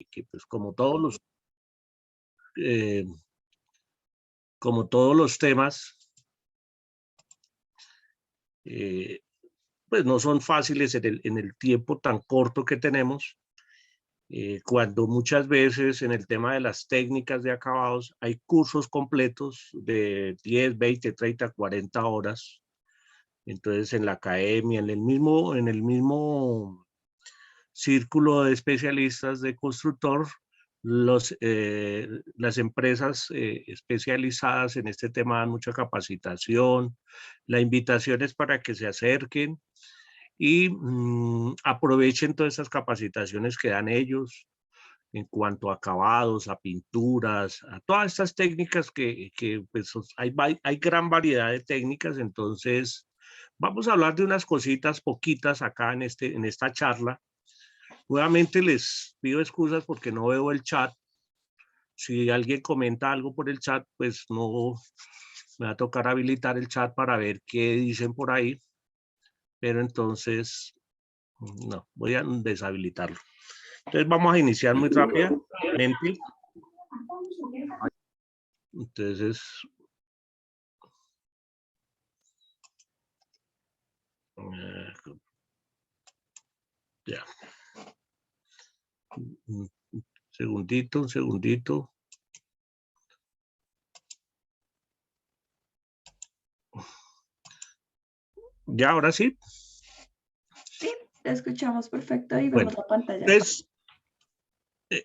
que pues como todos los temas, pues no son fáciles en el tiempo tan corto que tenemos, cuando muchas veces en el tema de las técnicas de acabados hay cursos completos de 10, 20, 30, 40 horas. Entonces en la academia, en el mismo círculo de especialistas de constructor, las empresas especializadas en este tema dan mucha capacitación. La invitación es para que se acerquen y aprovechen todas esas capacitaciones que dan ellos en cuanto a acabados, a pinturas, a todas estas técnicas que pues, hay gran variedad de técnicas. Entonces vamos a hablar de unas cositas poquitas acá en esta charla. Nuevamente les pido excusas porque no veo el chat. Si alguien comenta algo por el chat, pues no me va a tocar habilitar el chat para ver qué dicen por ahí. Pero entonces, no, voy a deshabilitarlo. Entonces vamos a iniciar muy rápidamente. Entonces, ya. Un segundito, un segundito. Ya, ahora sí. Sí, te escuchamos perfecto y vemos la pantalla. Entonces,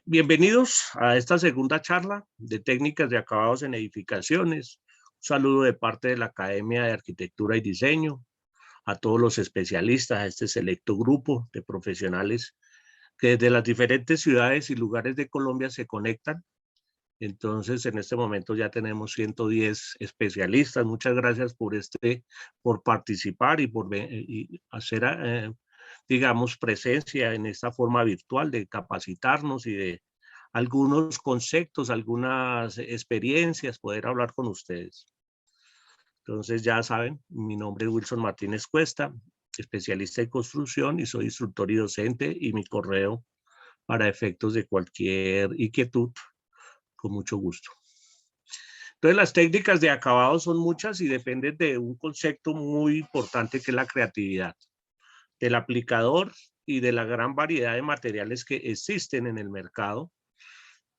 bienvenidos a esta segunda charla de técnicas de acabados en edificaciones. Un saludo de parte de la Academia de Arquitectura y Diseño, a todos los especialistas, a este selecto grupo de profesionales que desde las diferentes ciudades y lugares de Colombia se conectan. Entonces, en este momento ya tenemos 110 especialistas. Muchas gracias por participar y por hacer, digamos, presencia en esta forma virtual de capacitarnos y de algunos conceptos, algunas experiencias, poder hablar con ustedes. Entonces, ya saben, mi nombre es Wilson Martínez Cuesta, especialista en construcción y soy instructor y docente, y mi correo para efectos de cualquier inquietud, con mucho gusto. Entonces, las técnicas de acabado son muchas y dependen de un concepto muy importante que es la creatividad del aplicador y de la gran variedad de materiales que existen en el mercado.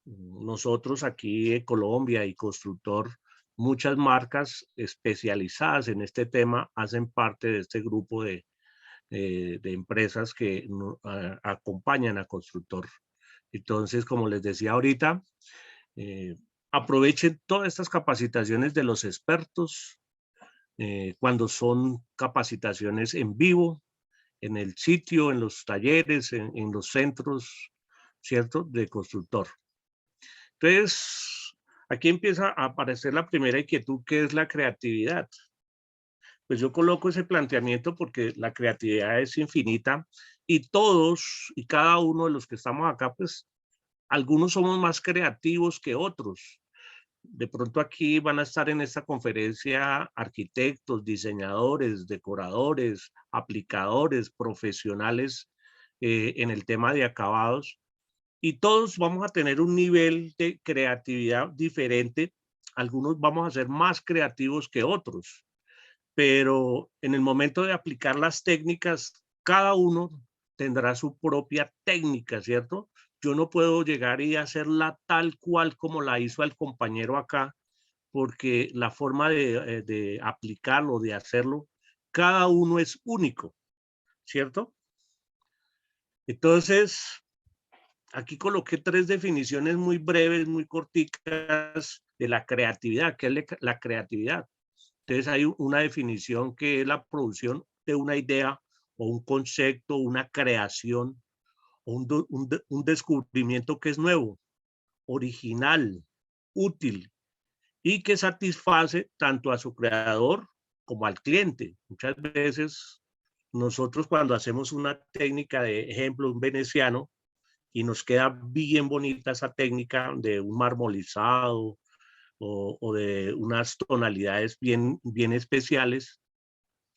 Nosotros aquí en Colombia y Constructor, muchas marcas especializadas en este tema hacen parte de este grupo de empresas que acompañan a Constructor. Entonces, como les decía ahorita, aprovechen todas estas capacitaciones de los expertos cuando son capacitaciones en vivo, en el sitio, en los talleres, en los centros, ¿cierto?, de constructor. Entonces, aquí empieza a aparecer la primera inquietud, que es la creatividad. Pues yo coloco ese planteamiento porque la creatividad es infinita y todos y cada uno de los que estamos acá, pues algunos somos más creativos que otros. De pronto aquí van a estar en esta conferencia arquitectos, diseñadores, decoradores, aplicadores, profesionales en el tema de acabados, y todos vamos a tener un nivel de creatividad diferente. Algunos vamos a ser más creativos que otros, pero en el momento de aplicar las técnicas, cada uno tendrá su propia técnica, ¿cierto? Yo no puedo llegar y hacerla tal cual como la hizo el compañero acá, porque la forma de aplicarlo, de hacerlo, cada uno es único, ¿cierto? Entonces, aquí coloqué 3 definiciones muy breves, muy corticas de la creatividad. ¿Qué es la creatividad? Entonces hay una definición que es la producción de una idea o un concepto, una creación o un descubrimiento que es nuevo, original, útil y que satisface tanto a su creador como al cliente. Muchas veces nosotros cuando hacemos una técnica, de ejemplo, un veneciano, y nos queda bien bonita esa técnica de un marmolizado o de unas tonalidades bien especiales,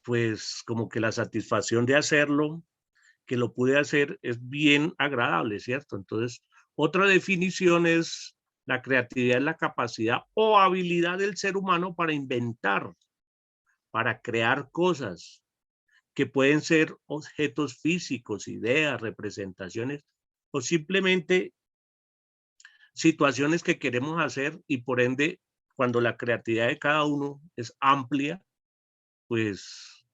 pues como que la satisfacción de hacerlo, que lo pude hacer, es bien agradable, ¿cierto? Entonces Otra definición es: la creatividad es la capacidad o habilidad del ser humano para inventar, para crear cosas que pueden ser objetos físicos, ideas, representaciones o simplemente situaciones que queremos hacer, y por ende, cuando la creatividad de cada uno es amplia, pues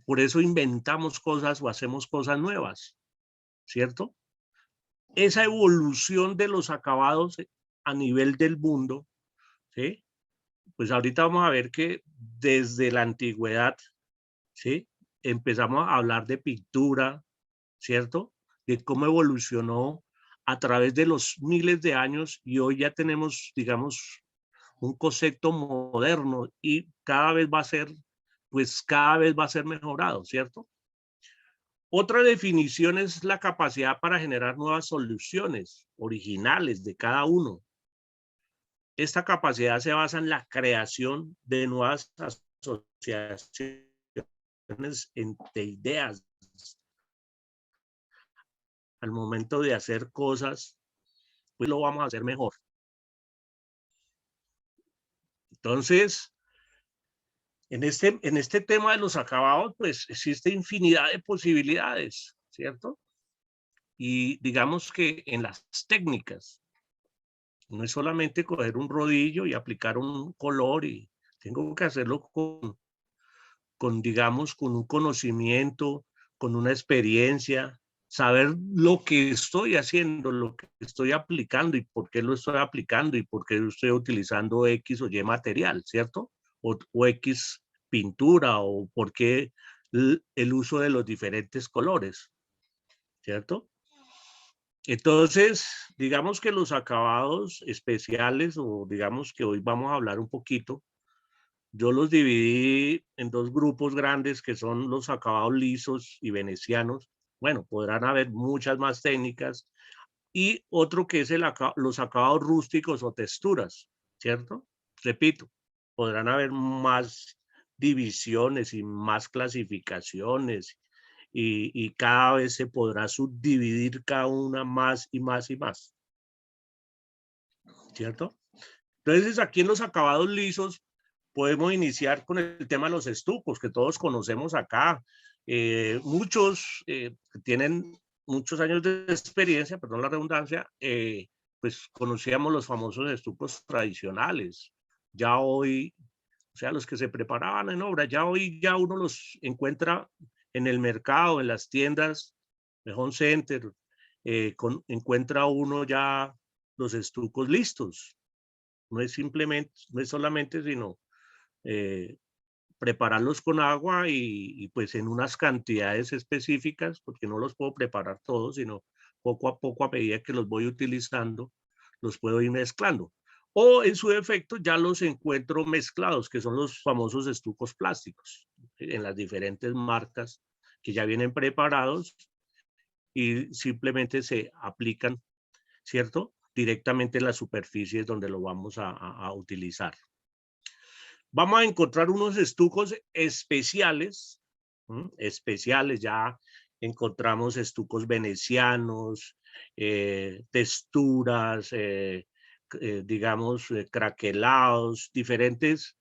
por eso inventamos cosas o hacemos cosas nuevas, ¿cierto? Esa evolución de los acabados a nivel del mundo, ¿sí? Pues ahorita vamos a ver que desde la antigüedad, ¿sí? Empezamos a hablar de pintura, ¿cierto? De cómo evolucionó a través de los miles de años, y hoy ya tenemos, digamos, un concepto moderno y cada vez va a ser, pues cada vez va a ser mejorado, ¿cierto? Otra definición es la capacidad para generar nuevas soluciones originales de cada uno. Esta capacidad se basa en la creación de nuevas asociaciones de ideas. Al momento de hacer cosas, pues lo vamos a hacer mejor. Entonces, en este tema de los acabados, pues existe infinidad de posibilidades, ¿cierto? Y digamos que en las técnicas, no es solamente coger un rodillo y aplicar un color, y tengo que hacerlo digamos, con un conocimiento, con una experiencia, saber lo que estoy haciendo, lo que estoy aplicando y por qué lo estoy aplicando y por qué estoy utilizando X o Y material, ¿cierto? O X pintura, o por qué el uso de los diferentes colores, ¿cierto? Entonces, digamos que los acabados especiales, o digamos que hoy vamos a hablar un poquito, yo los dividí en dos grupos grandes, que son los acabados lisos y venecianos. Bueno, podrán haber muchas más técnicas. Y otro que es los acabados rústicos o texturas, ¿cierto? Repito, podrán haber más divisiones y más clasificaciones, y cada vez se podrá subdividir cada una más y más y más, ¿cierto? Entonces, aquí en los acabados lisos podemos iniciar con el tema de los estucos, que todos conocemos acá. Muchos que tienen muchos años de experiencia, perdón la redundancia, pues conocíamos los famosos estucos tradicionales. Ya hoy, o sea, los que se preparaban en obra, ya hoy ya uno los encuentra en el mercado, en las tiendas de home center, encuentra uno ya los estucos listos. No es simplemente, no es solamente, sino eh, prepararlos con agua y pues en unas cantidades específicas, porque no los puedo preparar todos, sino poco a poco, a medida que los voy utilizando, los puedo ir mezclando. O en su defecto ya los encuentro mezclados, que son los famosos estucos plásticos, en las diferentes marcas, que ya vienen preparados y simplemente se aplican, ¿cierto? Directamente en las superficies donde lo vamos a utilizar. Vamos a encontrar unos estucos especiales, especiales. Ya encontramos estucos venecianos, texturas, digamos, craquelados, diferentes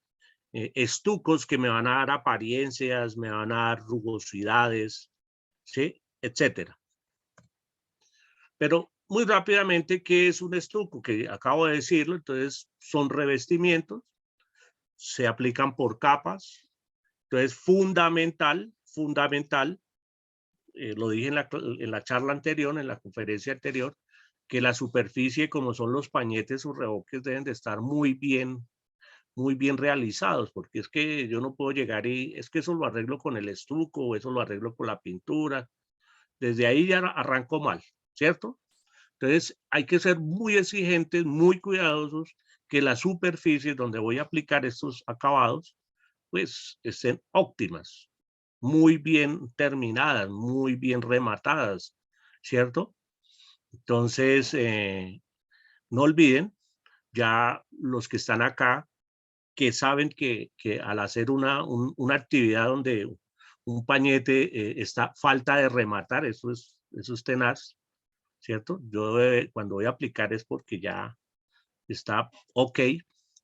estucos que me van a dar apariencias, me van a dar rugosidades, ¿sí? Etcétera. Pero muy rápidamente, ¿qué es un estuco? Que acabo de decirlo. Entonces, son revestimientos, se aplican por capas. Entonces, fundamental, lo dije en la charla anterior, en la conferencia anterior, que la superficie, como son los pañetes o revoques, deben de estar muy bien realizados, porque es que yo no puedo llegar y es que eso lo arreglo con el estuco, o eso lo arreglo con la pintura. Desde ahí ya arranco mal, ¿cierto? Entonces, hay que ser muy exigentes, muy cuidadosos, que las superficies donde voy a aplicar estos acabados, pues estén óptimas, muy bien terminadas, muy bien rematadas, ¿cierto? Entonces, no olviden, ya los que están acá, que saben que al hacer una actividad donde un pañete está falta de rematar, eso es tenaz, ¿cierto? Yo cuando voy a aplicar es porque ya está ok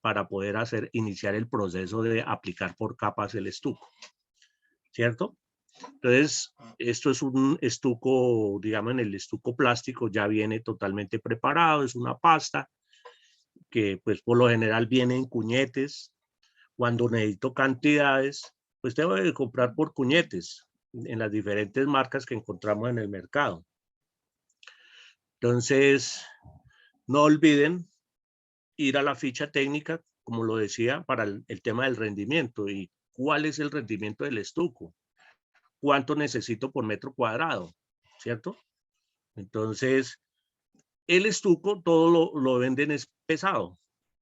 para poder iniciar el proceso de aplicar por capas el estuco, ¿cierto? Entonces, esto es un estuco, digamos, en el estuco plástico ya viene totalmente preparado, es una pasta que pues por lo general viene en cuñetes. Cuando necesito cantidades, pues tengo que comprar por cuñetes en las diferentes marcas que encontramos en el mercado. Entonces, no olviden ir a la ficha técnica, como lo decía, para el tema del rendimiento. ¿Y cuál es el rendimiento del estuco? ¿Cuánto necesito por metro cuadrado? ¿Cierto? Entonces, el estuco todo lo venden es pesado,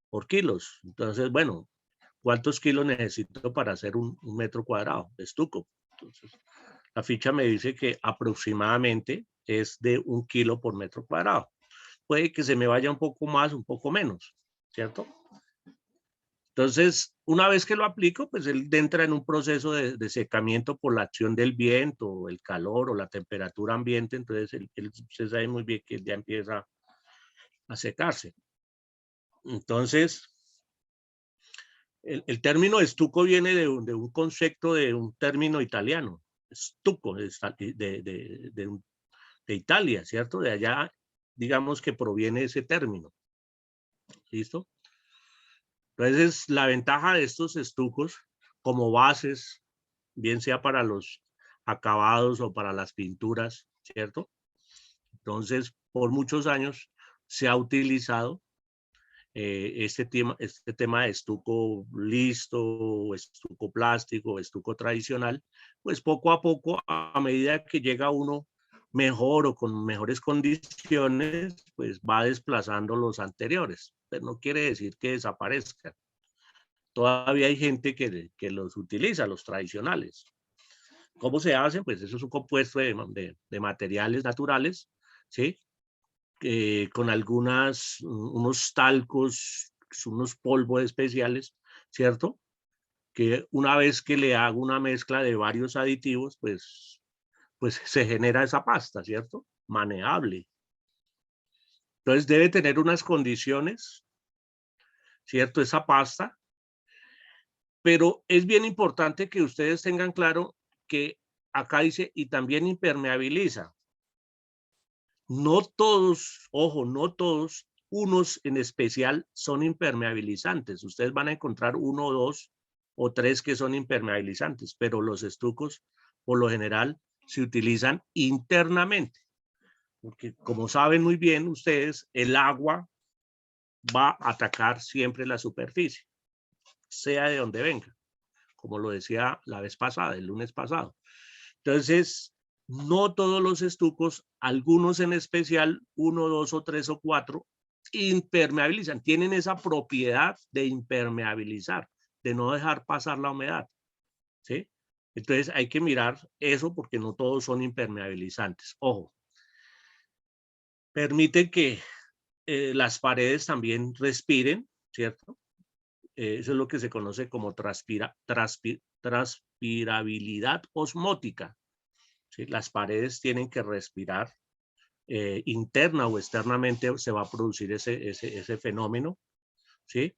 por kilos. Entonces, bueno, ¿cuántos kilos necesito para hacer un metro cuadrado de estuco? Entonces, la ficha me dice que aproximadamente es de 1 kilo por metro cuadrado. Puede que se me vaya un poco más, un poco menos, ¿cierto? Entonces, una vez que lo aplico, pues él entra en un proceso de secamiento por la acción del viento, el calor o la temperatura ambiente. Entonces, se sabe muy bien que ya empieza a secarse. Entonces, el término estuco viene de un concepto de un término italiano, stucco, de Italia, ¿cierto? De allá, digamos que proviene ese término. ¿Listo? Entonces, la ventaja de estos estucos como bases, bien sea para los acabados o para las pinturas, ¿cierto? Entonces, por muchos años se ha utilizado este tema de estuco listo, estuco plástico, estuco tradicional, pues poco a poco, a medida que llega uno mejor o con mejores condiciones, pues va desplazando los anteriores. Pero no quiere decir que desaparezcan. Todavía hay gente que los utiliza, los tradicionales. ¿Cómo se hacen? Pues eso es un compuesto de materiales naturales, ¿sí? Con unos talcos, unos polvos especiales, ¿cierto? Que una vez que le hago una mezcla de varios aditivos, pues se genera esa pasta, ¿cierto? Manejable. Entonces debe tener unas condiciones, ¿cierto? Esa pasta, pero es bien importante que ustedes tengan claro que acá dice y también impermeabiliza. No todos, ojo, no todos, unos en especial son impermeabilizantes. Ustedes van a encontrar 1, 2 o 3 que son impermeabilizantes, pero los estucos por lo general se utilizan internamente. Porque como saben muy bien ustedes, el agua va a atacar siempre la superficie, sea de donde venga, como lo decía la vez pasada, el lunes pasado. Entonces, no todos los estucos, algunos en especial, 1, 2 o 3 o 4, impermeabilizan, tienen esa propiedad de impermeabilizar, de no dejar pasar la humedad, ¿sí? Entonces hay que mirar eso porque no todos son impermeabilizantes. Ojo, permiten que las paredes también respiren, ¿cierto? Eso es lo que se conoce como transpirabilidad osmótica. ¿Sí? Las paredes tienen que respirar, interna o externamente se va a producir ese fenómeno, ¿sí?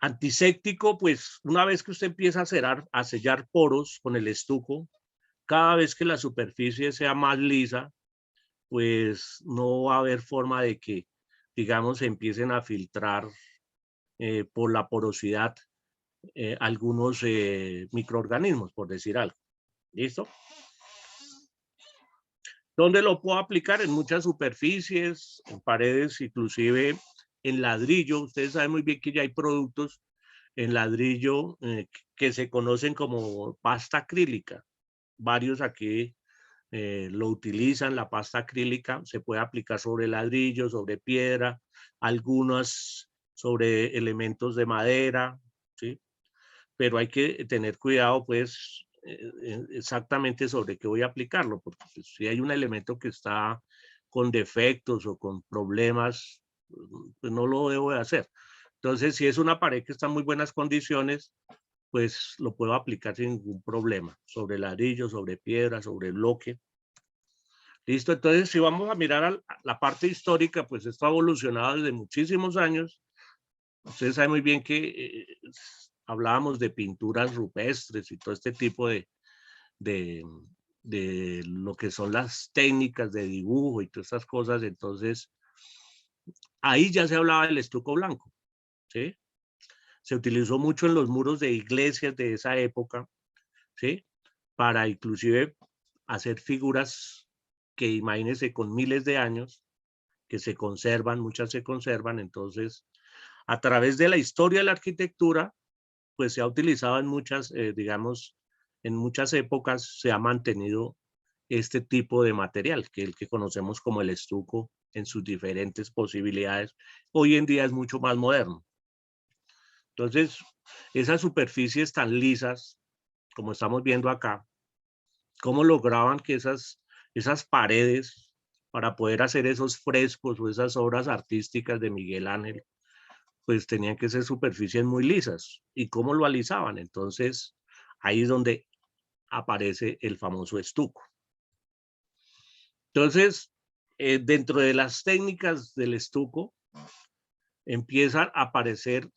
Antiséptico, pues una vez que usted empieza a sellar poros con el estuco, cada vez que la superficie sea más lisa, pues no va a haber forma de que, digamos, se empiecen a filtrar por la porosidad algunos microorganismos, por decir algo. ¿Listo? ¿Dónde lo puedo aplicar? En muchas superficies, en paredes, inclusive en ladrillo. Ustedes saben muy bien que ya hay productos en ladrillo que se conocen como pasta acrílica. Varios aquí lo utilizan, la pasta acrílica. Se puede aplicar sobre ladrillo, sobre piedra, algunas sobre elementos de madera, ¿sí? Pero hay que tener cuidado, pues, exactamente sobre qué voy a aplicarlo, porque pues, si hay un elemento que está con defectos o con problemas, pues no lo debo de hacer. Entonces, si es una pared que está en muy buenas condiciones, pues lo puedo aplicar sin ningún problema, sobre ladrillo, sobre piedra, sobre bloque. Listo, entonces si vamos a mirar a la parte histórica, pues esto ha evolucionado desde muchísimos años. Ustedes saben muy bien que hablábamos de pinturas rupestres y todo este tipo de, de lo que son las técnicas de dibujo y todas estas cosas. Entonces, ahí ya se hablaba del estuco blanco, ¿sí? Se utilizó mucho en los muros de iglesias de esa época, ¿sí? Para inclusive hacer figuras que imagínense con miles de años, que se conservan, muchas se conservan. Entonces, a través de la historia de la arquitectura, pues se ha utilizado en muchas, digamos, en muchas épocas se ha mantenido este tipo de material, que el que conocemos como el estuco en sus diferentes posibilidades. Hoy en día es mucho más moderno. Entonces, esas superficies tan lisas, como estamos viendo acá, cómo lograban que esas paredes, para poder hacer esos frescos o esas obras artísticas de Miguel Ángel, pues tenían que ser superficies muy lisas. ¿Y cómo lo alisaban? Entonces, ahí es donde aparece el famoso estuco. Entonces, dentro de las técnicas del estuco, empieza a aparecer,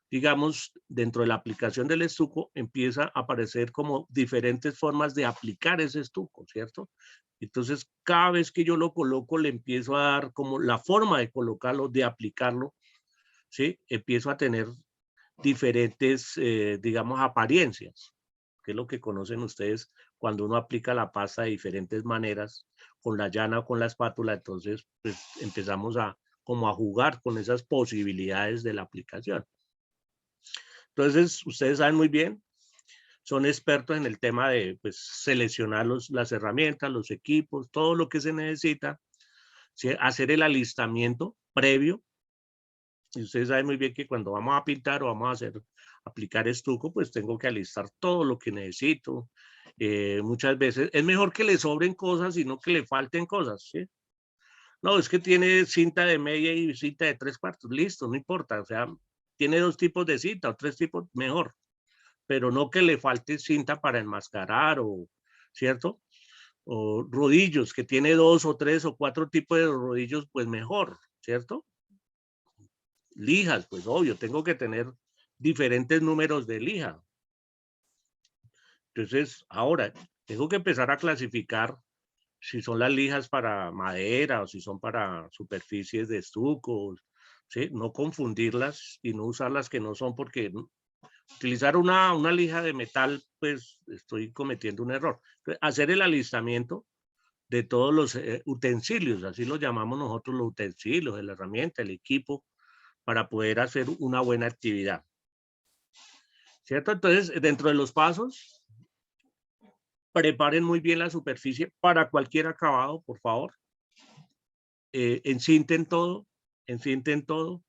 digamos, dentro de la aplicación del estuco, empieza a aparecer como diferentes formas de aplicar ese estuco, ¿cierto? Entonces, cada vez que yo lo coloco, le empiezo a dar como la forma de colocarlo, de aplicarlo, ¿sí? Empiezo a tener diferentes, digamos, apariencias, que es lo que conocen ustedes cuando uno aplica la pasta de diferentes maneras, con la llana o con la espátula. Entonces, pues empezamos a como a jugar con esas posibilidades de la aplicación. Entonces, ustedes saben muy bien, son expertos en el tema de pues, seleccionar las herramientas, los equipos, todo lo que se necesita, ¿sí? Hacer el alistamiento previo. Y ustedes saben muy bien que cuando vamos a pintar o vamos a aplicar estuco, pues tengo que alistar todo lo que necesito. Muchas veces es mejor que le sobren cosas y no que le falten cosas, ¿sí? No, es que tiene cinta de media y cinta de 3/4, listo, no importa. O sea, tiene 2 tipos de cinta o 3 tipos, mejor. Pero no que le falte cinta para enmascarar o, ¿cierto? O rodillos, que tiene 2 o 3 o 4 tipos de rodillos, pues mejor, ¿cierto? Lijas, pues obvio, tengo que tener diferentes números de lija. Entonces, ahora, tengo que empezar a clasificar si son las lijas para madera o si son para superficies de estuco, ¿sí? No confundirlas y no usar las que no son, porque utilizar una lija de metal, pues estoy cometiendo un error. Entonces, hacer el alistamiento de todos los utensilios, así los llamamos nosotros, los utensilios, la herramienta, el equipo, para poder hacer una buena actividad. ¿Cierto? Entonces, dentro de los pasos, preparen muy bien la superficie para cualquier acabado, por favor. Encinten todo, encinten todo.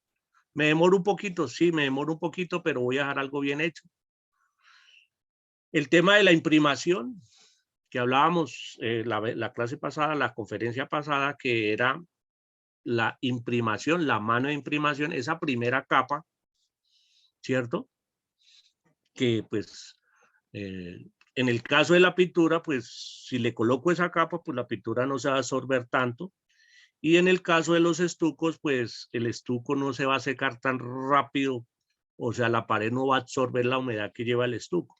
Me demoro un poquito, sí, me demoro un poquito, pero voy a dejar algo bien hecho. El tema de la imprimación, que hablábamos la clase pasada, la conferencia pasada, que era la imprimación, la mano de imprimación, esa primera capa, ¿cierto? Que pues en el caso de la pintura, pues si le coloco esa capa, pues la pintura no se va a absorber tanto. Y en el caso de los estucos, pues el estuco no se va a secar tan rápido, o sea, la pared no va a absorber la humedad que lleva el estuco.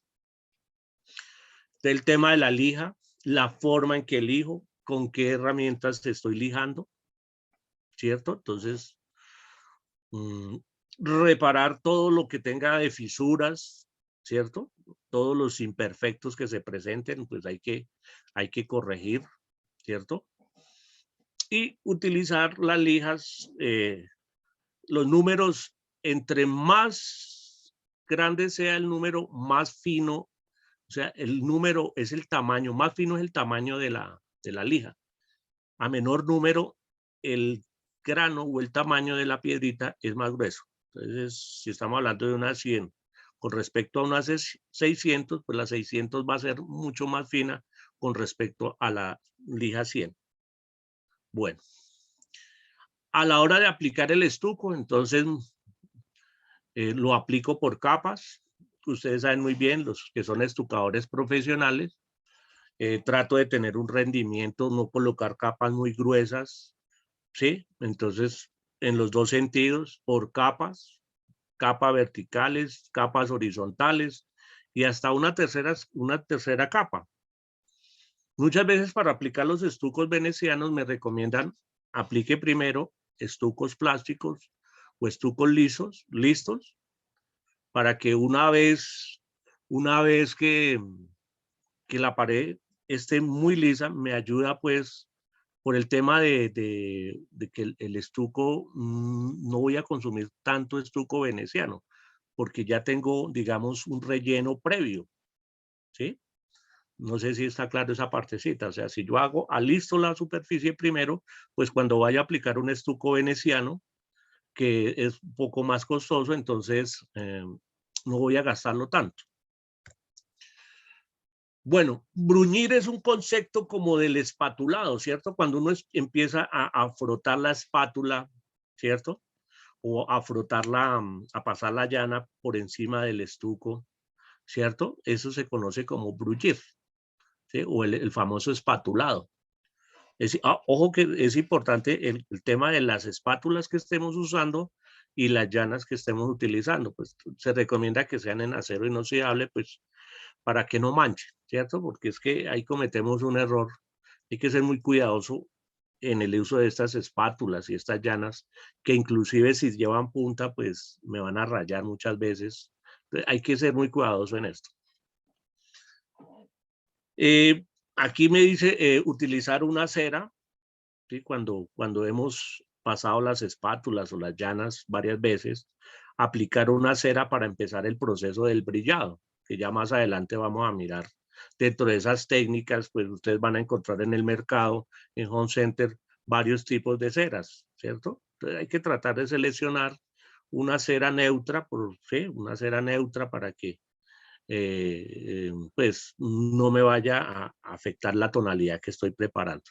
El tema de la lija, la forma en que elijo, con qué herramientas estoy lijando, ¿cierto? Entonces, reparar todo lo que tenga de fisuras, ¿cierto? Todos los imperfectos que se presenten, pues hay que corregir, ¿cierto? Y utilizar las lijas, los números, entre más grande sea el número, más fino, o sea, el número es el tamaño, más fino es el tamaño de la lija. A menor número, el grano o el tamaño de la piedrita es más grueso. Entonces, si estamos hablando de una 100 con respecto a una 600, pues la 600 va a ser mucho más fina con respecto a la lija 100. Bueno, a la hora de aplicar el estuco, entonces lo aplico por capas. Ustedes saben muy bien, los que son estucadores profesionales, Trato de tener un rendimiento, no colocar capas muy gruesas, ¿sí? Entonces, en los dos sentidos, por capas, capas verticales, capas horizontales y hasta una tercera capa. Muchas veces para aplicar los estucos venecianos me recomiendan aplique primero estucos plásticos o estucos listos, para que una vez que la pared esté muy lisa, me ayuda pues por el tema de que el estuco, no voy a consumir tanto estuco veneciano, porque ya tengo, digamos, un relleno previo, ¿sí? No sé si está claro esa partecita. O sea, si yo alisto la superficie primero, pues cuando vaya a aplicar un estuco veneciano, que es un poco más costoso, entonces no voy a gastarlo tanto. Bueno, bruñir es un concepto como del espatulado, ¿cierto? Cuando uno empieza a frotar la espátula, ¿cierto? O a frotarla, a pasar la llana por encima del estuco, ¿cierto? Eso se conoce como bruñir, ¿sí? O el famoso espatulado. Ojo que es importante el tema de las espátulas que estemos usando y las llanas que estemos utilizando. Pues se recomienda que sean en acero inoxidable, pues para que no manche, ¿cierto? Porque es que ahí cometemos un error. Hay que ser muy cuidadoso en el uso de estas espátulas y estas llanas, que inclusive si llevan punta, pues me van a rayar muchas veces. Entonces, hay que ser muy cuidadoso en esto. Aquí me dice utilizar una cera, ¿sí? Cuando hemos pasado las espátulas o las llanas varias veces, aplicar una cera para empezar el proceso del brillado, que ya más adelante vamos a mirar. Dentro de esas técnicas, pues ustedes van a encontrar en el mercado, en Home Center, varios tipos de ceras, ¿cierto? Entonces hay que tratar de seleccionar una cera neutra, ¿sí? Una cera neutra para que pues no me vaya a afectar la tonalidad que estoy preparando.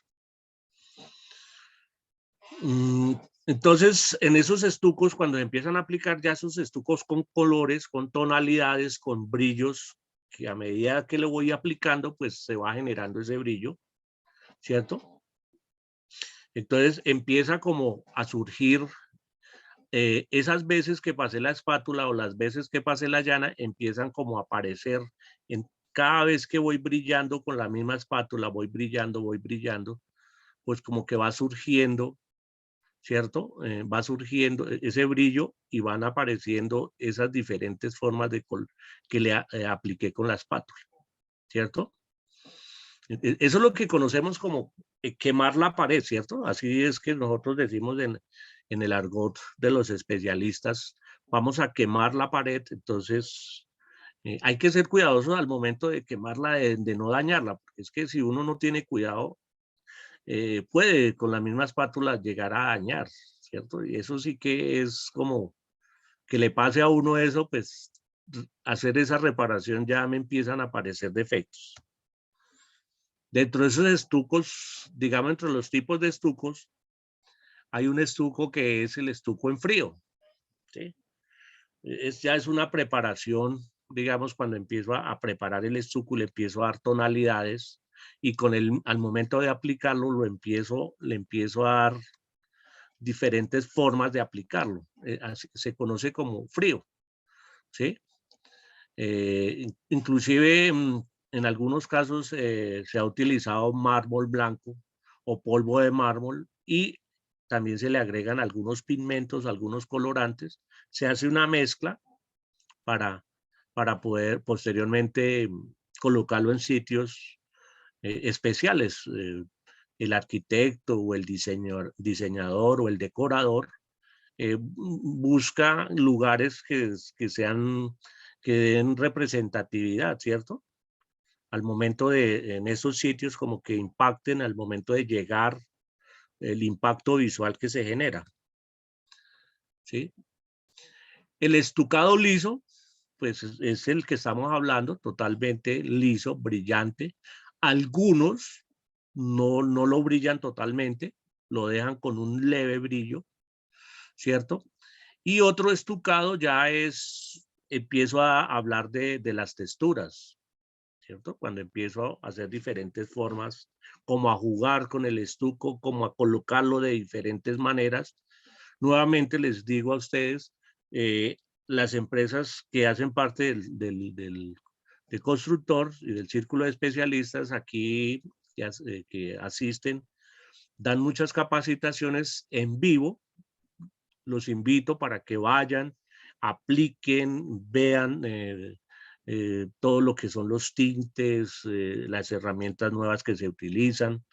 Entonces, en esos estucos, cuando empiezan a aplicar ya esos estucos con colores, con tonalidades, con brillos, que a medida que lo voy aplicando, pues se va generando ese brillo, ¿cierto? Entonces empieza como a surgir esas veces que pasé la espátula o las veces que pasé la llana, empiezan como a aparecer cada vez que voy brillando con la misma espátula, voy brillando, pues como que va surgiendo, ¿cierto? Va surgiendo ese brillo y van apareciendo esas diferentes formas que le apliqué con la espátula, ¿cierto? Eso es lo que conocemos como quemar la pared, ¿cierto? Así es que nosotros decimos en el argot de los especialistas, vamos a quemar la pared. Entonces hay que ser cuidadosos al momento de quemarla, de no dañarla, porque es que si uno no tiene cuidado, puede con la misma espátula llegar a dañar, ¿cierto? Y eso sí que es como que le pase a uno eso, pues hacer esa reparación ya me empiezan a aparecer defectos. Dentro de esos estucos, digamos, entre los tipos de estucos, hay un estuco que es el estuco en frío, ¿sí? Ya es una preparación, digamos, cuando empiezo a preparar el estuco, le empiezo a dar tonalidades y al momento de aplicarlo, le empiezo a dar diferentes formas de aplicarlo. Se conoce como frío, ¿sí? Inclusive en algunos casos se ha utilizado mármol blanco o polvo de mármol y también se le agregan algunos pigmentos, algunos colorantes. Se hace una mezcla para poder posteriormente colocarlo en sitios especiales. El arquitecto o el diseñador o el decorador busca lugares que den representatividad, ¿cierto? Al momento en esos sitios como que impacten al momento de llegar, el impacto visual que se genera, ¿sí? El estucado liso, pues es el que estamos hablando, totalmente liso, brillante. Algunos no lo brillan totalmente, lo dejan con un leve brillo, ¿cierto? Y otro estucado ya empiezo a hablar de las texturas, ¿cierto? Cuando empiezo a hacer diferentes formas, como a jugar con el estuco, como a colocarlo de diferentes maneras. Nuevamente les digo a ustedes, las empresas que hacen parte del constructor y del círculo de especialistas aquí que asisten, dan muchas capacitaciones en vivo. Los invito para que vayan, apliquen, vean todo lo que son los tintes, las herramientas nuevas que se utilizan,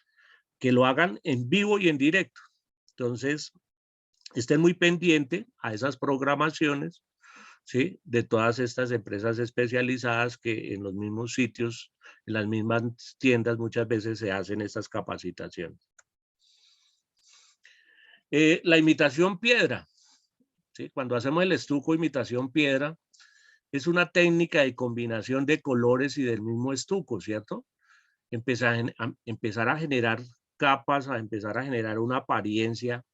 que lo hagan en vivo y en directo. Entonces, estén muy pendientes a esas programaciones, ¿sí? De todas estas empresas especializadas que en los mismos sitios, en las mismas tiendas, muchas veces se hacen estas capacitaciones. La imitación piedra, ¿sí? Cuando hacemos el estuco imitación piedra, es una técnica de combinación de colores y del mismo estuco, ¿cierto? Empezar a generar capas, a empezar a generar una apariencia.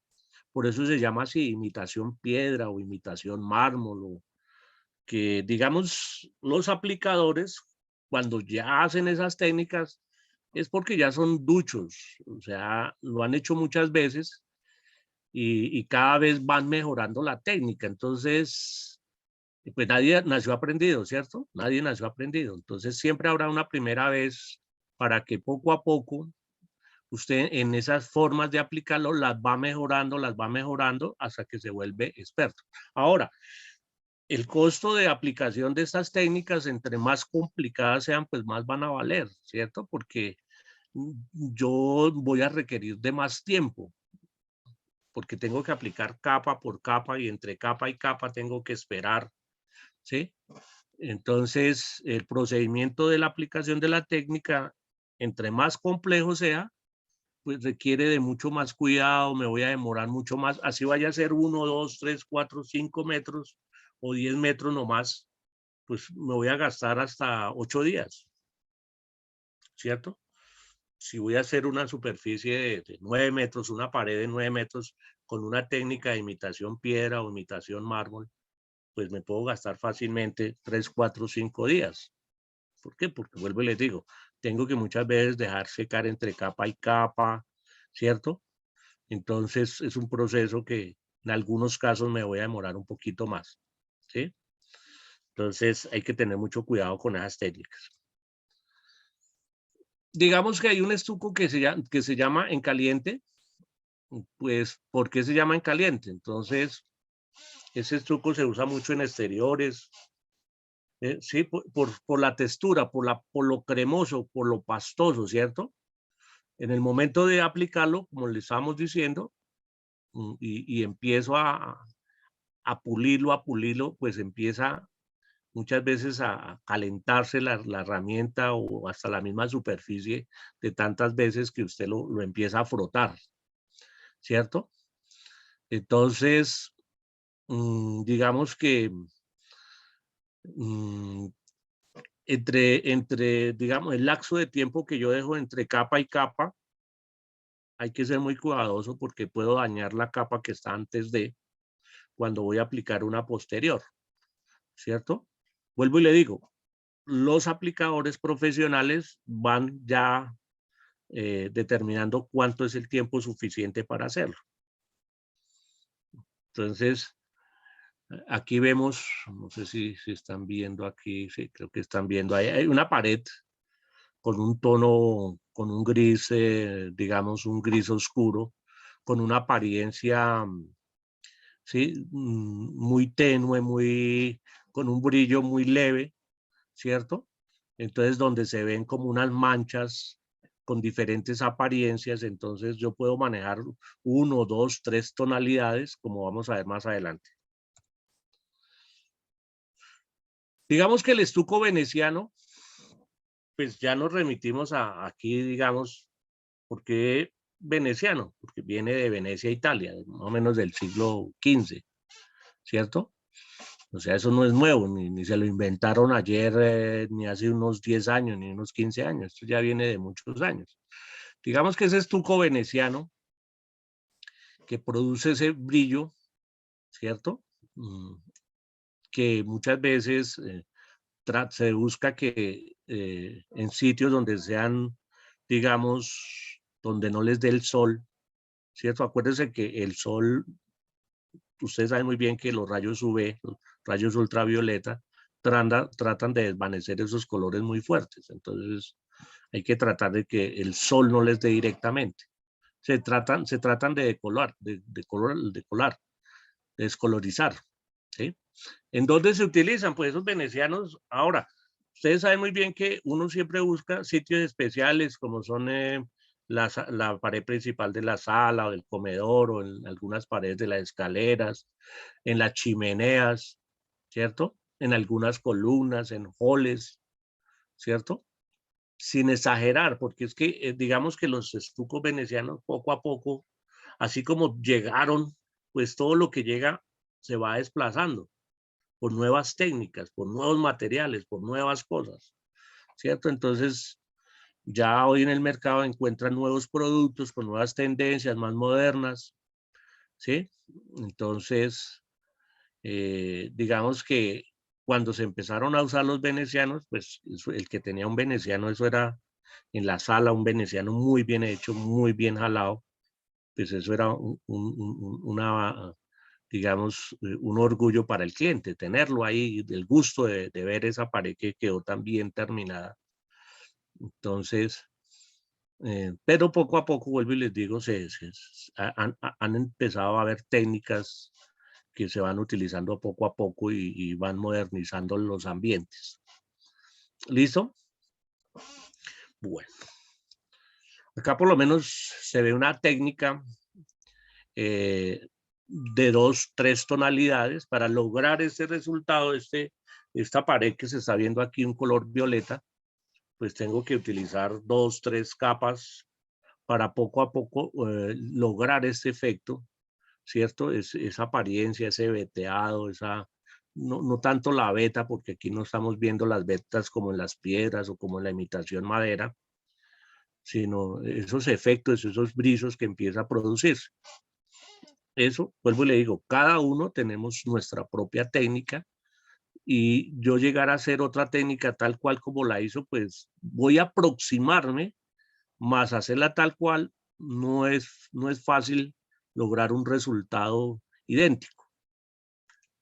Por eso se llama así, imitación piedra o imitación mármol, o que digamos los aplicadores, cuando ya hacen esas técnicas, es porque ya son duchos, o sea, lo han hecho muchas veces y cada vez van mejorando la técnica. Entonces, pues nadie nació aprendido, ¿cierto? Nadie nació aprendido. Entonces siempre habrá una primera vez para que poco a poco usted en esas formas de aplicarlo las va mejorando hasta que se vuelve experto. Ahora, el costo de aplicación de estas técnicas, entre más complicadas sean, pues más van a valer, ¿cierto? Porque yo voy a requerir de más tiempo, porque tengo que aplicar capa por capa y entre capa y capa tengo que esperar, ¿sí? Entonces, el procedimiento de la aplicación de la técnica, entre más complejo sea, pues requiere de mucho más cuidado, me voy a demorar mucho más, así vaya a ser 1, 2, 3, 4, 5 metros o 10 metros nomás, pues me voy a gastar hasta 8 días, ¿cierto? Si voy a hacer una superficie de 9 metros, una pared de 9 metros con una técnica de imitación piedra o imitación mármol, pues me puedo gastar fácilmente 3, 4, 5 días. ¿Por qué? Porque vuelvo y les digo, tengo que muchas veces dejar secar entre capa y capa, ¿cierto? Entonces es un proceso que en algunos casos me voy a demorar un poquito más, ¿sí? Entonces hay que tener mucho cuidado con esas técnicas. Digamos que hay un estuco que se llama en caliente, pues ¿por qué se llama en caliente? Entonces ese estuco se usa mucho en exteriores, sí, por la textura, por lo cremoso, por lo pastoso, ¿cierto? En el momento de aplicarlo, como le estamos diciendo, y empiezo a pulirlo, pues empieza muchas veces a calentarse la herramienta o hasta la misma superficie de tantas veces que usted lo empieza a frotar, ¿cierto? Entonces, digamos que mm, digamos, el lapso de tiempo que yo dejo entre capa y capa, hay que ser muy cuidadoso porque puedo dañar la capa que está antes de cuando voy a aplicar una posterior, ¿cierto? Vuelvo y le digo, los aplicadores profesionales van ya determinando cuánto es el tiempo suficiente para hacerlo. Entonces, aquí vemos, no sé si están viendo aquí, sí, creo que están viendo, hay una pared con un tono, con un gris, digamos, un gris oscuro, con una apariencia, ¿sí? Muy tenue, con un brillo muy leve, ¿cierto? Entonces, donde se ven como unas manchas con diferentes apariencias, entonces yo puedo manejar 1, 2, 3 tonalidades, como vamos a ver más adelante. Digamos que el estuco veneciano, pues ya nos remitimos aquí, digamos, ¿por qué veneciano? Porque viene de Venecia, Italia, más o menos del siglo XV, ¿cierto? O sea, eso no es nuevo, ni se lo inventaron ayer, ni hace unos 10 años, ni unos 15 años. Esto ya viene de muchos años. Digamos que ese estuco veneciano que produce ese brillo, ¿cierto? Que muchas veces se busca que en sitios donde sean, digamos, donde no les dé el sol, ¿cierto? Acuérdense que el sol, ustedes saben muy bien que los rayos UV, los rayos ultravioleta, tratan de desvanecer esos colores muy fuertes. Entonces, hay que tratar de que el sol no les dé directamente. Se tratan de decolar, de descolorizar, ¿sí? ¿En dónde se utilizan? Pues esos venecianos, ahora, ustedes saben muy bien que uno siempre busca sitios especiales como son la pared principal de la sala o del comedor o en algunas paredes de las escaleras, en las chimeneas, ¿cierto? En algunas columnas, en halls, ¿cierto? Sin exagerar, porque es que digamos que los estucos venecianos poco a poco, así como llegaron, pues todo lo que llega se va desplazando por nuevas técnicas, por nuevos materiales, por nuevas cosas, ¿cierto? Entonces, ya hoy en el mercado encuentran nuevos productos con nuevas tendencias más modernas, ¿sí? Entonces, digamos que cuando se empezaron a usar los venecianos, pues el que tenía un veneciano, eso era en la sala, un veneciano muy bien hecho, muy bien jalado, pues eso era una, digamos, un orgullo para el cliente, tenerlo ahí, del gusto de ver esa pared que quedó tan bien terminada. Entonces, pero poco a poco, vuelvo y les digo, han empezado a haber técnicas que se van utilizando poco a poco y van modernizando los ambientes. ¿Listo? Bueno, acá por lo menos se ve una técnica de 2, 3 tonalidades para lograr este resultado, esta pared que se está viendo aquí, un color violeta, pues tengo que utilizar 2, 3 capas para poco a poco lograr este efecto, ¿cierto? Esa apariencia, ese veteado, no tanto la veta, porque aquí no estamos viendo las vetas como en las piedras o como en la imitación madera, sino esos efectos, esos brillos que empieza a producirse. Eso, vuelvo y le digo, cada uno tenemos nuestra propia técnica y yo llegar a hacer otra técnica tal cual como la hizo, pues voy a aproximarme, más hacerla tal cual no es fácil lograr un resultado idéntico.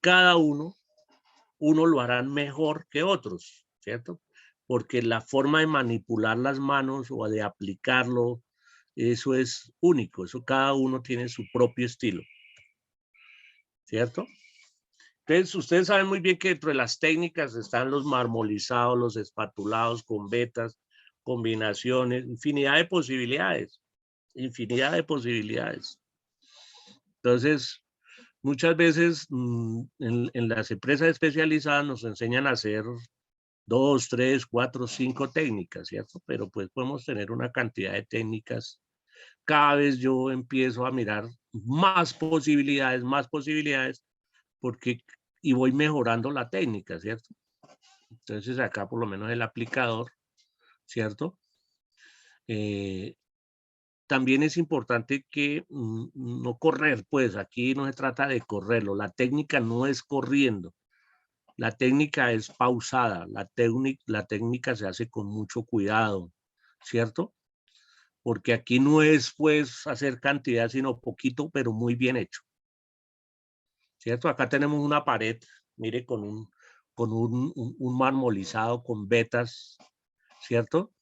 Cada uno lo harán mejor que otros, ¿cierto? Porque la forma de manipular las manos o de aplicarlo, eso es único, eso cada uno tiene su propio estilo, ¿cierto? Entonces, ustedes saben muy bien que dentro de las técnicas están los marmolizados, los espatulados con vetas, combinaciones, infinidad de posibilidades, infinidad de posibilidades. Entonces, muchas veces en las empresas especializadas nos enseñan a hacer 2, 3, 4, 5 técnicas, ¿cierto? Pero pues podemos tener una cantidad de técnicas. Cada vez yo empiezo a mirar más posibilidades, porque y voy mejorando la técnica, ¿cierto? Entonces acá por lo menos el aplicador, ¿cierto? También es importante que no correr, pues aquí no se trata de correrlo, la técnica no es corriendo, la técnica es pausada, la técnica se hace con mucho cuidado, ¿cierto? Porque aquí no es pues hacer cantidad, sino poquito, pero muy bien hecho, ¿cierto? Acá tenemos una pared, mire, con un marmolizado con vetas, ¿cierto?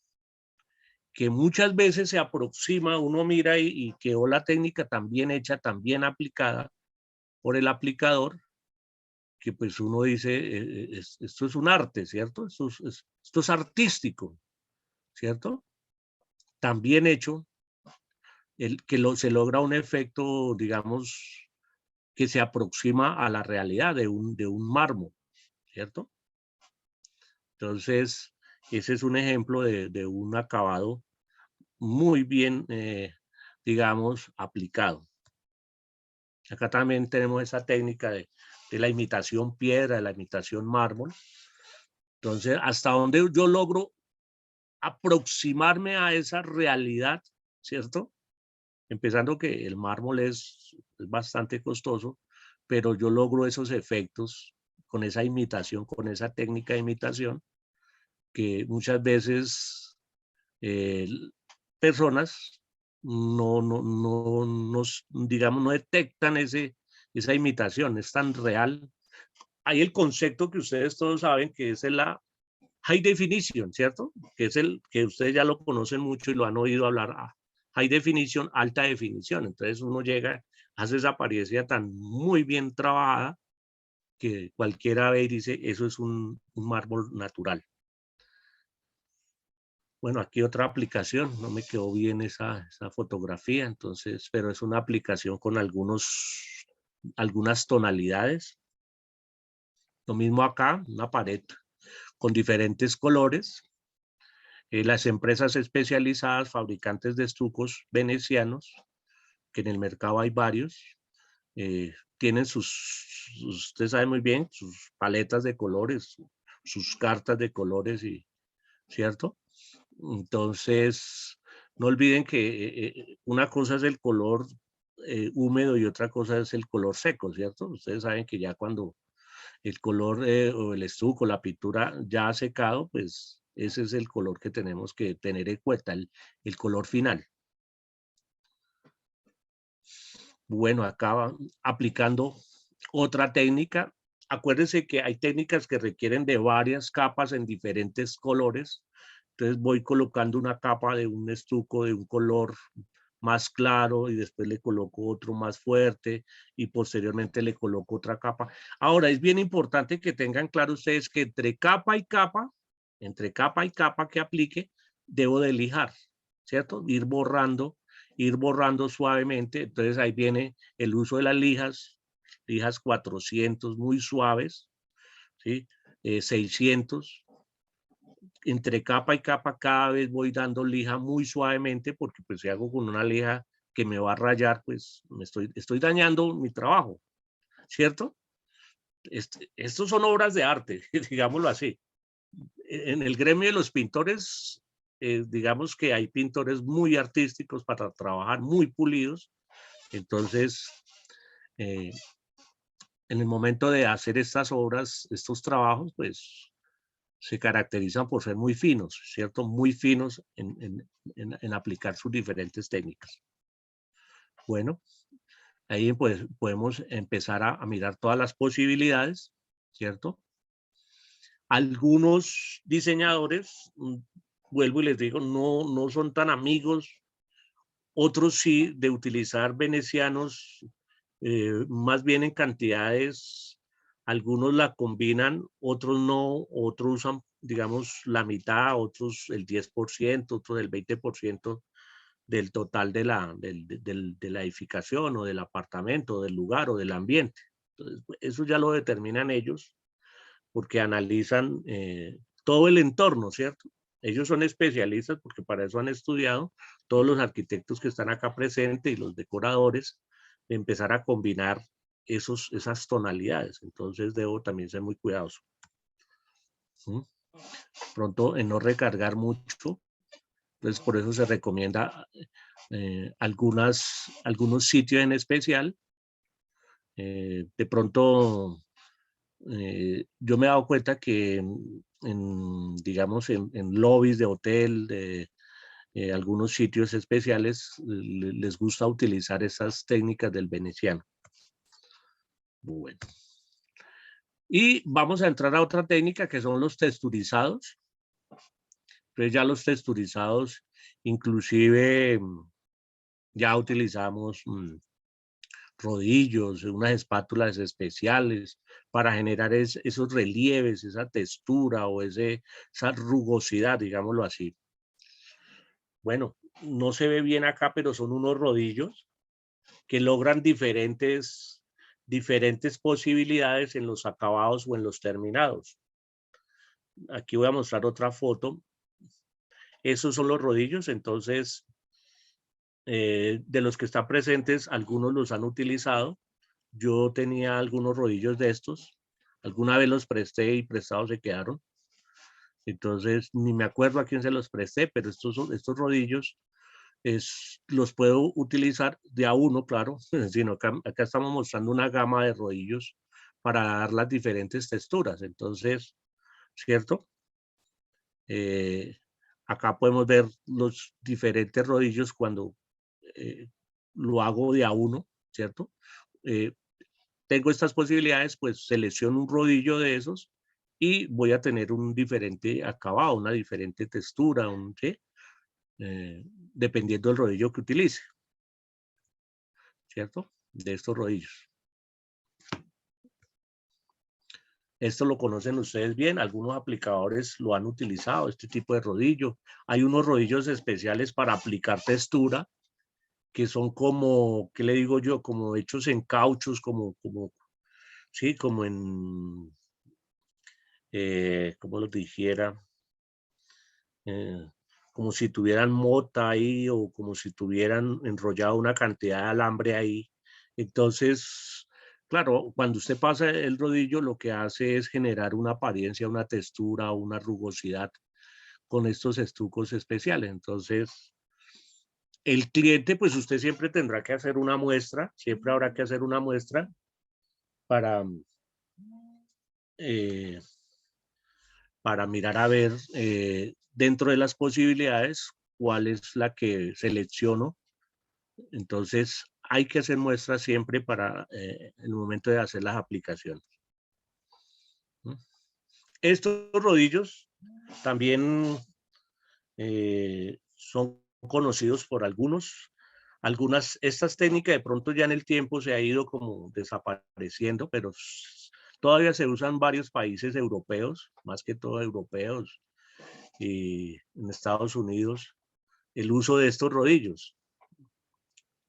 Que muchas veces se aproxima, uno mira y quedó la técnica tan bien hecha, tan bien aplicada por el aplicador, que pues uno dice, esto es un arte, ¿cierto? Esto es artístico, ¿cierto? Tan bien hecho, se logra un efecto, digamos, que se aproxima a la realidad de un mármol, ¿cierto? Entonces, ese es un ejemplo de un acabado muy bien, digamos, aplicado. Acá también tenemos esa técnica de la imitación piedra, de la imitación mármol. Entonces, hasta donde yo logro aproximarme a esa realidad, ¿cierto? Empezando que el mármol es bastante costoso, pero yo logro esos efectos con esa imitación, con esa técnica de imitación, que muchas veces personas digamos, no detectan esa imitación, es tan real. Hay el concepto que ustedes todos saben que es la high definition, ¿cierto? Que es el que ustedes ya lo conocen mucho y lo han oído hablar. High definition, alta definición. Entonces uno llega, hace esa apariencia tan muy bien trabajada que cualquiera ve y dice, eso es un mármol natural. Bueno, aquí otra aplicación, no me quedó bien esa fotografía, entonces, pero es una aplicación con algunas tonalidades. Lo mismo acá, una pared con diferentes colores. Las empresas especializadas, fabricantes de estucos venecianos, que en el mercado hay varios, tienen usted sabe muy bien, sus paletas de colores, sus cartas de colores, ¿cierto? Entonces, no olviden que una cosa es el color húmedo y otra cosa es el color seco, ¿cierto? Ustedes saben que ya cuando el color o el estuco, la pintura ya ha secado, pues ese es el color que tenemos que tener en cuenta, el color final. Bueno, acá aplicando otra técnica. Acuérdense que hay técnicas que requieren de varias capas en diferentes colores. Entonces voy colocando una capa de un estuco de un color más claro y después le coloco otro más fuerte y posteriormente le coloco otra capa. Ahora, es bien importante que tengan claro ustedes que entre capa y capa que aplique, debo de lijar, ¿cierto? Ir borrando suavemente. Entonces ahí viene el uso de las lijas 400 muy suaves, ¿sí? 600. Entre capa y capa cada vez voy dando lija muy suavemente porque pues si hago con una lija que me va a rayar, pues estoy dañando mi trabajo, ¿cierto? Estos son obras de arte, digámoslo así. En el gremio de los pintores, digamos que hay pintores muy artísticos para trabajar, muy pulidos. Entonces, en el momento de hacer estas obras, estos trabajos, pues se caracterizan por ser muy finos, ¿cierto? Muy finos en aplicar sus diferentes técnicas. Bueno, ahí pues podemos empezar a mirar todas las posibilidades, ¿cierto? Algunos diseñadores, vuelvo y les digo, no son tan amigos, otros sí, de utilizar venecianos, más bien en cantidades, algunos la combinan, otros no, otros usan, digamos, la mitad, otros el 10%, otros el 20% del total de la edificación o del apartamento, del lugar o del ambiente. Entonces, eso ya lo determinan ellos porque analizan todo el entorno, ¿cierto? Ellos son especialistas porque para eso han estudiado, todos los arquitectos que están acá presentes y los decoradores, de empezar a combinar esas tonalidades. Entonces debo también ser muy cuidadoso. ¿Sí? Pronto en no recargar mucho, entonces por eso se recomienda algunos sitios en especial. De pronto yo me he dado cuenta que digamos, en lobbies de hotel, de algunos sitios especiales, les gusta utilizar esas técnicas del veneciano. Bueno. Y vamos a entrar a otra técnica que son los texturizados. Entonces ya los texturizados, inclusive ya utilizamos rodillos, unas espátulas especiales para generar esos relieves, esa textura o esa rugosidad, digámoslo así. Bueno, no se ve bien acá, pero son unos rodillos que logran diferentes posibilidades en los acabados o en los terminados. Aquí voy a mostrar otra foto. Esos son los rodillos, entonces de los que están presentes, algunos los han utilizado. Yo tenía algunos rodillos de estos. Alguna vez los presté y prestados se quedaron. Entonces, ni me acuerdo a quién se los presté, pero estos rodillos los puedo utilizar de a uno, claro, sino acá estamos mostrando una gama de rodillos para dar las diferentes texturas. Entonces, ¿cierto? Acá podemos ver los diferentes rodillos cuando lo hago de a uno, ¿cierto? Tengo estas posibilidades, pues selecciono un rodillo de esos y voy a tener un diferente acabado, una diferente textura, ¿sí? Dependiendo del rodillo que utilice, ¿cierto? De estos rodillos. Esto lo conocen ustedes bien, algunos aplicadores lo han utilizado, este tipo de rodillo. Hay unos rodillos especiales para aplicar textura, que son como, ¿qué le digo yo? Como hechos en cauchos, sí, como en, ¿cómo lo dijera? Como si tuvieran mota ahí o como si tuvieran enrollado una cantidad de alambre ahí. Entonces, claro, cuando usted pasa el rodillo, lo que hace es generar una apariencia, una textura, una rugosidad con estos estucos especiales. Entonces, el cliente, pues usted siempre tendrá que hacer una muestra, siempre habrá que hacer una muestra para, eh, para mirar a ver dentro de las posibilidades cuál es la que selecciono. Entonces, hay que hacer muestras siempre para el momento de hacer las aplicaciones. Estos rodillos también son conocidos por algunos. Estas técnicas de pronto ya en el tiempo se ha ido como desapareciendo, pero todavía se usan en varios países europeos, más que todo europeos, y en Estados Unidos, el uso de estos rodillos.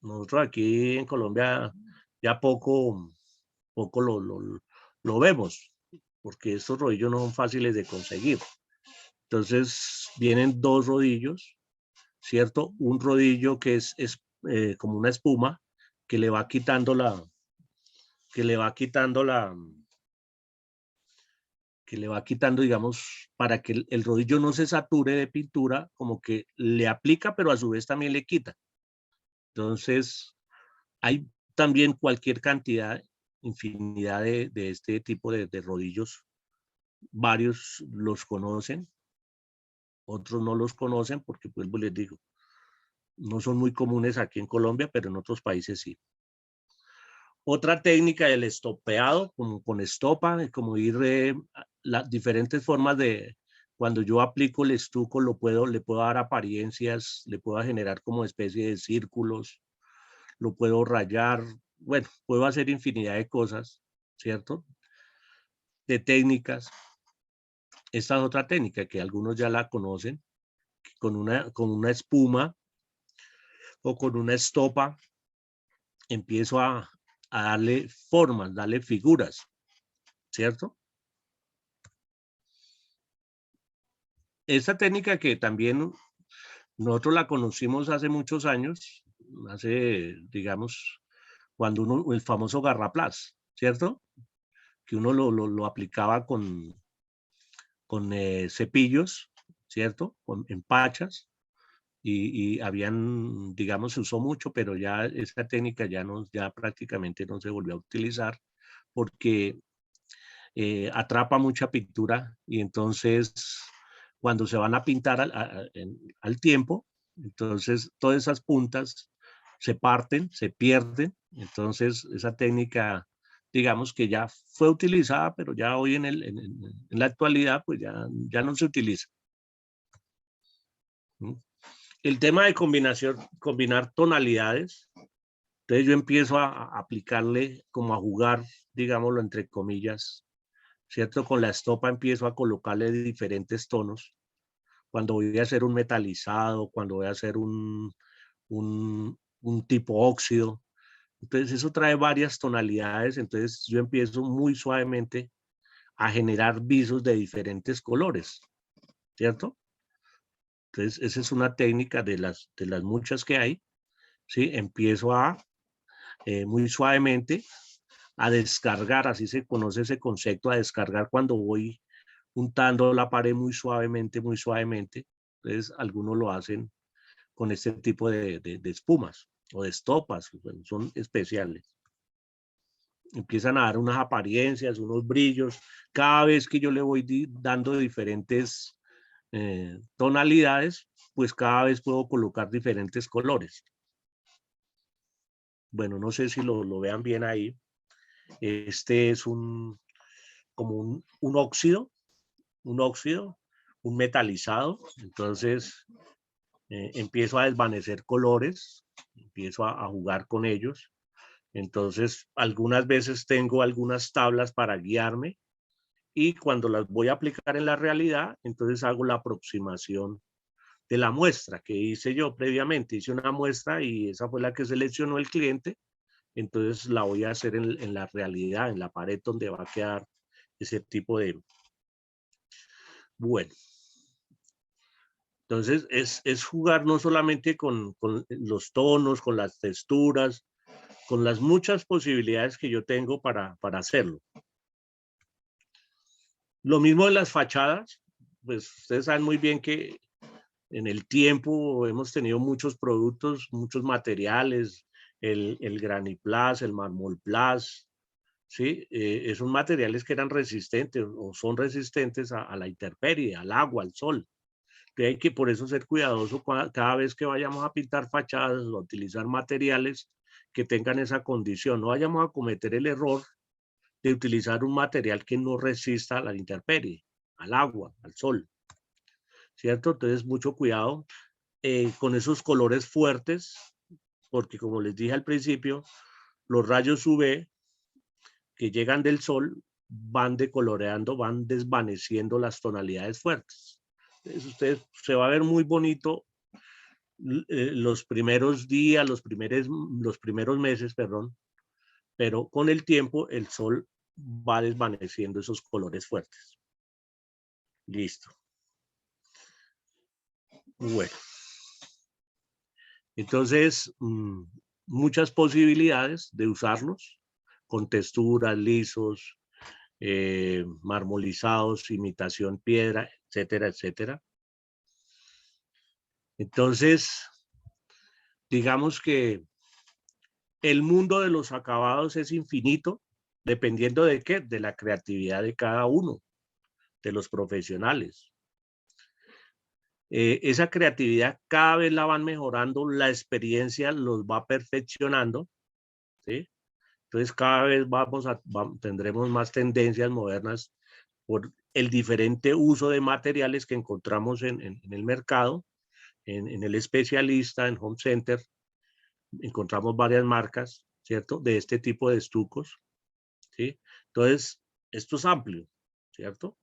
Nosotros aquí en Colombia ya poco lo vemos, porque estos rodillos no son fáciles de conseguir. Entonces vienen dos rodillos, ¿cierto? Un rodillo que es como una espuma que le va quitando digamos, para que el rodillo no se sature de pintura, como que le aplica, pero a su vez también le quita. Entonces, hay también cualquier cantidad, infinidad de este tipo de rodillos. Varios los conocen, otros no los conocen porque, pues, les digo, no son muy comunes aquí en Colombia, pero en otros países sí. Otra técnica del estopeado, como con estopa, como ir las diferentes formas de, cuando yo aplico el estuco, le puedo dar apariencias, le puedo generar como especie de círculos, lo puedo rayar, bueno, puedo hacer infinidad de cosas, ¿cierto? De técnicas. Esta es otra técnica que algunos ya la conocen, con una espuma o con una estopa, empiezo a darle formas, darle figuras, ¿cierto? Esta técnica que también nosotros la conocimos hace muchos años, digamos, cuando el famoso garraplas, ¿cierto? Que uno lo aplicaba con cepillos, ¿cierto? Con empachas y habían, digamos, se usó mucho, pero ya esta técnica ya prácticamente no se volvió a utilizar porque atrapa mucha pintura y entonces cuando se van a pintar al tiempo, entonces todas esas puntas se parten, se pierden, entonces esa técnica digamos que ya fue utilizada, pero ya hoy en la actualidad pues ya no se utiliza. El tema de combinar tonalidades, entonces yo empiezo a aplicarle como a jugar, digámoslo entre comillas, ¿cierto? Con la estopa empiezo a colocarle diferentes tonos. Cuando voy a hacer un metalizado, cuando voy a hacer un tipo óxido. Entonces eso trae varias tonalidades, entonces yo empiezo muy suavemente a generar visos de diferentes colores, ¿cierto? Entonces esa es una técnica de las muchas que hay, ¿sí? Empiezo muy suavemente a descargar, así se conoce ese concepto, a descargar cuando voy untando la pared muy suavemente, muy suavemente. Entonces, algunos lo hacen con este tipo de espumas o de estopas, bueno, son especiales. empiezan a dar unas apariencias, unos brillos. Cada vez que yo le voy dando diferentes tonalidades, pues cada vez puedo colocar diferentes colores. Bueno, no sé si lo vean bien ahí. Este es como un óxido, un metalizado. Entonces empiezo a desvanecer colores, empiezo a jugar con ellos. Entonces, algunas veces tengo algunas tablas para guiarme y cuando las voy a aplicar en la realidad, entonces hago la aproximación de la muestra que hice yo previamente. Hice una muestra y esa fue la que seleccionó el cliente. Entonces la voy a hacer en la realidad, en la pared donde va a quedar ese tipo de... Bueno, entonces es jugar no solamente con los tonos, con las texturas, con las muchas posibilidades que yo tengo para hacerlo. Lo mismo de las fachadas, pues ustedes saben muy bien que en el tiempo hemos tenido muchos productos, muchos materiales, el Graniplas, el Marmolplas, ¿sí? Son materiales que eran resistentes o son resistentes a la intemperie, al agua, al sol. Que hay que por eso ser cuidadoso cada vez que vayamos a pintar fachadas o a utilizar materiales que tengan esa condición. No vayamos a cometer el error de utilizar un material que no resista a la intemperie, al agua, al sol, ¿cierto? Entonces, mucho cuidado con esos colores fuertes, porque como les dije al principio, los rayos UV que llegan del sol van decoloreando, van desvaneciendo las tonalidades fuertes. Entonces, usted se va a ver muy bonito los primeros días, los primeros meses, perdón, pero con el tiempo el sol va desvaneciendo esos colores fuertes. Listo. Bueno. Entonces, muchas posibilidades de usarlos con texturas, lisos, marmolizados, imitación piedra, etcétera, etcétera. Entonces, digamos que el mundo de los acabados es infinito, dependiendo de qué, de la creatividad de cada uno, de los profesionales. Esa creatividad cada vez la van mejorando, la experiencia los va perfeccionando, ¿sí? Entonces cada vez tendremos más tendencias modernas por el diferente uso de materiales que encontramos en el mercado, en el especialista, en Home Center. Encontramos varias marcas, ¿cierto? De este tipo de estucos, ¿sí? Entonces, esto es amplio, ¿cierto?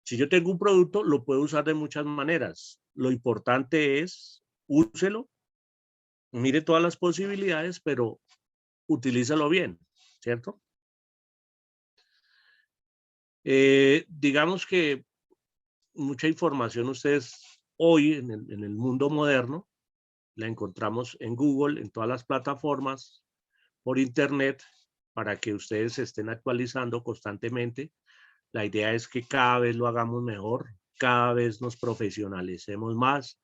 Si yo tengo un producto, lo puedo usar de muchas maneras. Lo importante es, úselo, mire todas las posibilidades, pero utilízalo bien, ¿cierto? Digamos que mucha información ustedes hoy en el mundo moderno la encontramos en Google, en todas las plataformas, por internet, para que ustedes se estén actualizando constantemente. La idea es que cada vez lo hagamos mejor, cada vez nos profesionalicemos más.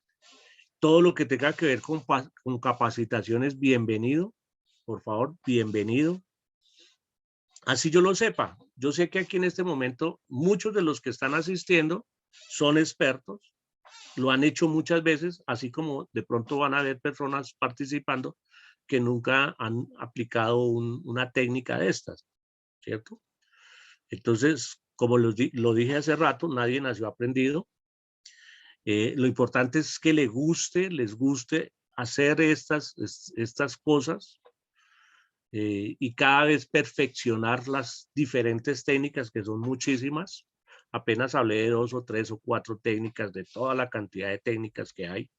Todo lo que tenga que ver con capacitaciones, bienvenido, por favor, bienvenido. Así yo lo sepa. Yo sé que aquí en este momento muchos de los que están asistiendo son expertos, lo han hecho muchas veces, así como de pronto van a haber personas participando que nunca han aplicado una técnica de estas, ¿cierto? Entonces, como lo dije hace rato, nadie nació aprendido. Lo importante es que les guste hacer estas cosas y cada vez perfeccionar las diferentes técnicas, que son muchísimas. Apenas hablé de 2 o 3 o 4 técnicas de toda la cantidad de técnicas que hay,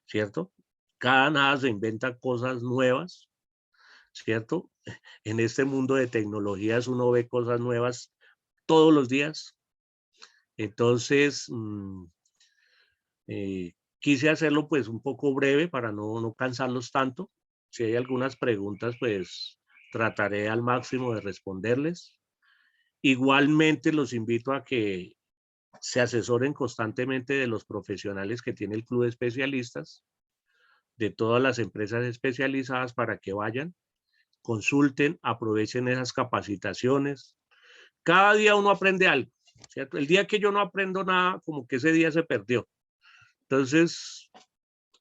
¿cierto? Cada nada se inventa cosas nuevas, ¿cierto? En este mundo de tecnologías uno ve cosas nuevas todos los días. Entonces, quise hacerlo pues un poco breve para no cansarlos tanto. Si hay algunas preguntas, pues trataré al máximo de responderles. Igualmente los invito a que se asesoren constantemente de los profesionales que tiene el Club de Especialistas, de todas las empresas especializadas para que vayan, consulten, aprovechen esas capacitaciones. Cada día uno aprende algo, ¿cierto? El día que yo no aprendo nada, como que ese día se perdió. Entonces,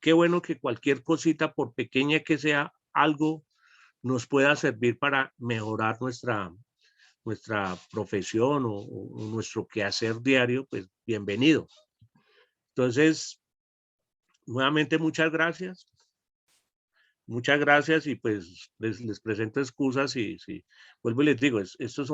qué bueno que cualquier cosita, por pequeña que sea, algo nos pueda servir para mejorar nuestra profesión o nuestro quehacer diario, pues bienvenido. Entonces, nuevamente muchas gracias. Muchas gracias y pues les presento excusas y vuelvo y les digo, estos son